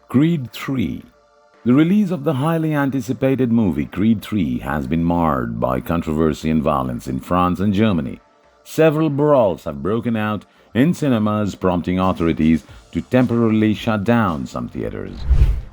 Creed 3. The release of the highly anticipated movie Creed 3 has been marred by controversy and violence in France and Germany. Several brawls have broken out in cinemas, prompting authorities to temporarily shut down some theaters.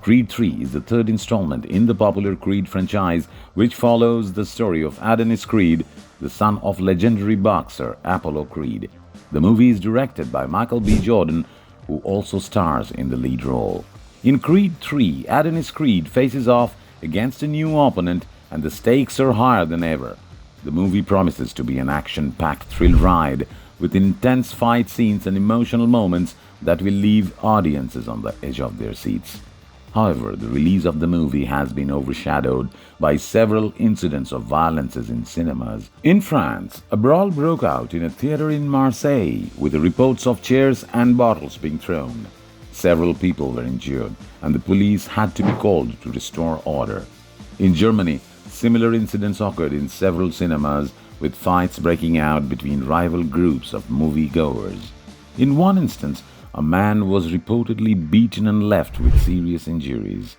Creed 3 is the third installment in the popular Creed franchise, which follows the story of Adonis Creed, the son of legendary boxer Apollo Creed. The movie is directed by Michael B. Jordan, who also stars in the lead role. In Creed 3, Adonis Creed faces off against a new opponent and the stakes are higher than ever. The movie promises to be an action-packed thrill ride with intense fight scenes and emotional moments that will leave audiences on the edge of their seats. However, the release of the movie has been overshadowed by several incidents of violence in cinemas. In France, a brawl broke out in a theater in Marseille with reports of chairs and bottles being thrown. Several people were injured, and the police had to be called to restore order. In Germany, similar incidents occurred in several cinemas, with fights breaking out between rival groups of moviegoers. In one instance, a man was reportedly beaten and left with serious injuries.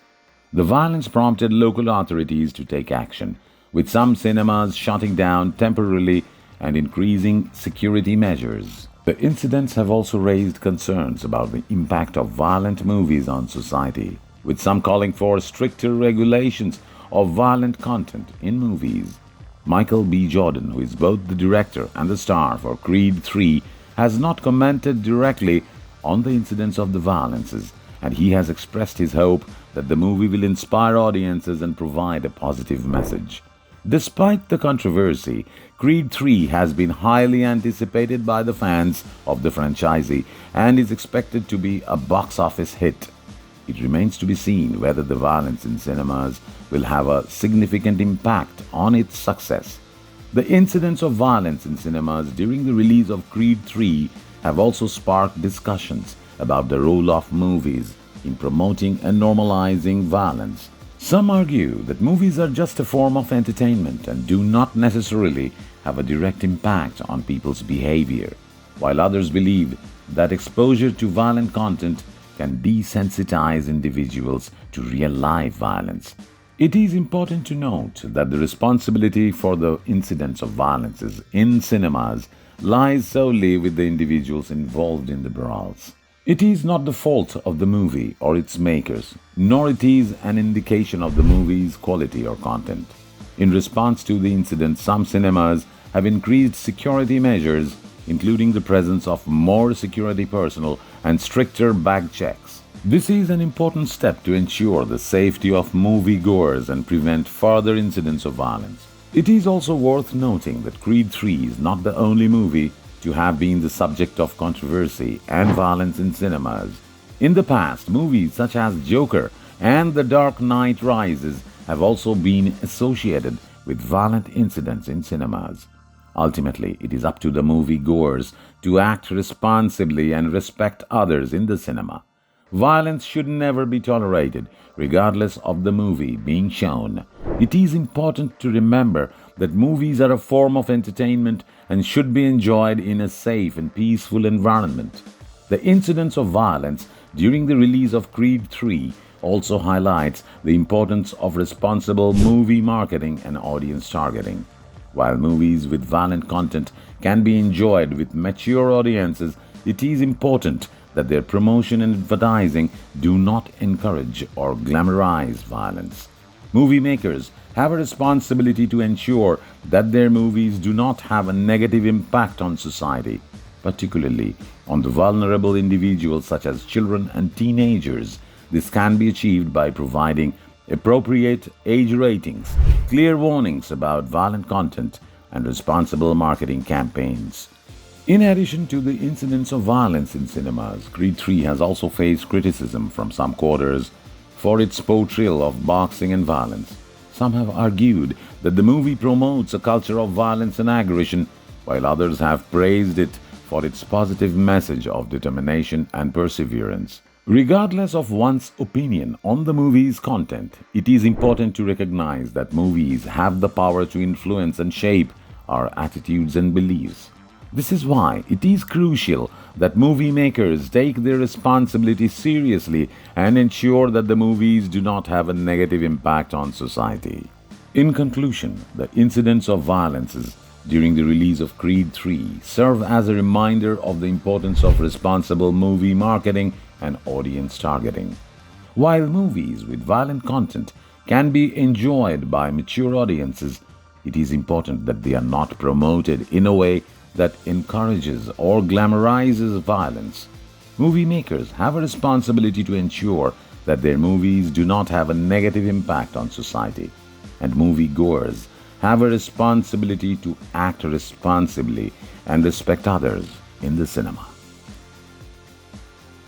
The violence prompted local authorities to take action, with some cinemas shutting down temporarily and increasing security measures. The incidents have also raised concerns about the impact of violent movies on society, with some calling for stricter regulations of violent content in movies. Michael B. Jordan, who is both the director and the star for Creed 3, has not commented directly on the incidents of the violences, and he has expressed his hope that the movie will inspire audiences and provide a positive message. Despite the controversy, Creed 3 has been highly anticipated by the fans of the franchise and is expected to be a box office hit. It remains to be seen whether the violence in cinemas will have a significant impact on its success. The incidents of violence in cinemas during the release of Creed 3 have also sparked discussions about the role of movies in promoting and normalizing violence. Some argue that movies are just a form of entertainment and do not necessarily have a direct impact on people's behavior, while others believe that exposure to violent content can desensitize individuals to real-life violence. It is important to note that the responsibility for the incidents of violence in cinemas lies solely with the individuals involved in the brawls. It is not the fault of the movie or its makers, nor it is an indication of the movie's quality or content. In response to the incident, some cinemas have increased security measures, including the presence of more security personnel and stricter bag checks. This is an important step to ensure the safety of moviegoers and prevent further incidents of violence. It is also worth noting that Creed 3 is not the only movie to have been the subject of controversy and violence in cinemas. In the past, movies such as Joker and The Dark Knight Rises have also been associated with violent incidents in cinemas. Ultimately, it is up to the moviegoers to act responsibly and respect others in the cinema. Violence should never be tolerated, regardless of the movie being shown. It is important to remember that movies are a form of entertainment and should be enjoyed in a safe and peaceful environment. The incidents of violence during the release of Creed 3 also highlights the importance of responsible movie marketing and audience targeting. While movies with violent content can be enjoyed with mature audiences, it is important that their promotion and advertising do not encourage or glamorize violence. Movie makers have a responsibility to ensure that their movies do not have a negative impact on society, particularly on the vulnerable individuals such as children and teenagers. This can be achieved by providing appropriate age ratings, clear warnings about violent content, and responsible marketing campaigns. In addition to the incidents of violence in cinemas, Creed 3 has also faced criticism from some quarters for its portrayal of boxing and violence. Some have argued that the movie promotes a culture of violence and aggression, while others have praised it for its positive message of determination and perseverance. Regardless of one's opinion on the movie's content, it is important to recognize that movies have the power to influence and shape our attitudes and beliefs. This is why it is crucial that movie makers take their responsibility seriously and ensure that the movies do not have a negative impact on society. In conclusion, the incidents of violences during the release of Creed 3 serve as a reminder of the importance of responsible movie marketing and audience targeting. While movies with violent content can be enjoyed by mature audiences, it is important that they are not promoted in a way that encourages or glamorizes violence. Movie makers have a responsibility to ensure that their movies do not have a negative impact on society, and moviegoers have a responsibility to act responsibly and respect others in the cinema.